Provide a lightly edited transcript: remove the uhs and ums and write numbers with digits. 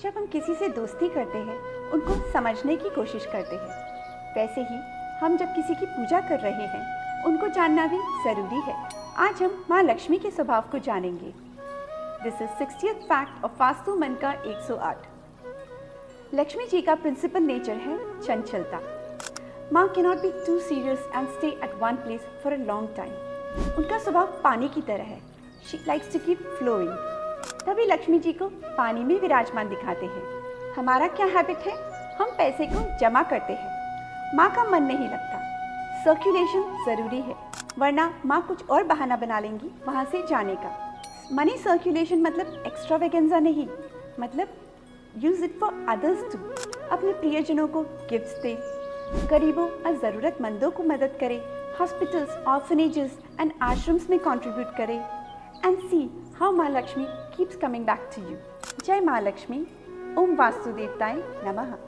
जब हम किसी से दोस्ती करते हैं, उनको समझने की कोशिश करते हैं, वैसे ही हम जब किसी की पूजा कर रहे हैं, उनको जानना भी ज़रूरी है। आज हम माँ लक्ष्मी के स्वभाव को जानेंगे। This is 60th fact of vastu मन का 108। लक्ष्मी जी का प्रिंसिपल नेचर है चंचलता। माँ cannot be too serious and stay at one place for a long time. उनका स्वभाव पानी की तरह है। She likes to keep flowing. तभी लक्ष्मी जी को पानी में विराजमान दिखाते हैं। हमारा क्या हैबिट है? हम पैसे को जमा करते हैं, माँ का मन नहीं लगता। सर्कुलेशन ज़रूरी है, वरना माँ कुछ और बहाना बना लेंगी वहाँ से जाने का। मनी सर्कुलेशन मतलब एक्स्ट्रावेगेंजा नहीं, मतलब use it for others too. अपने प्रियजनों को गिफ्ट्स दे, गरीबों और ज़रूरतमंदों को मदद करें, हॉस्पिटल्स, ऑर्फनेजेस एंड आश्रम्स में कंट्रीब्यूट करें। एंड सी हाउ माँ Lakshmi keeps coming back to you. जय माँ लक्ष्मी। ओम वास्तु देवताय नमः।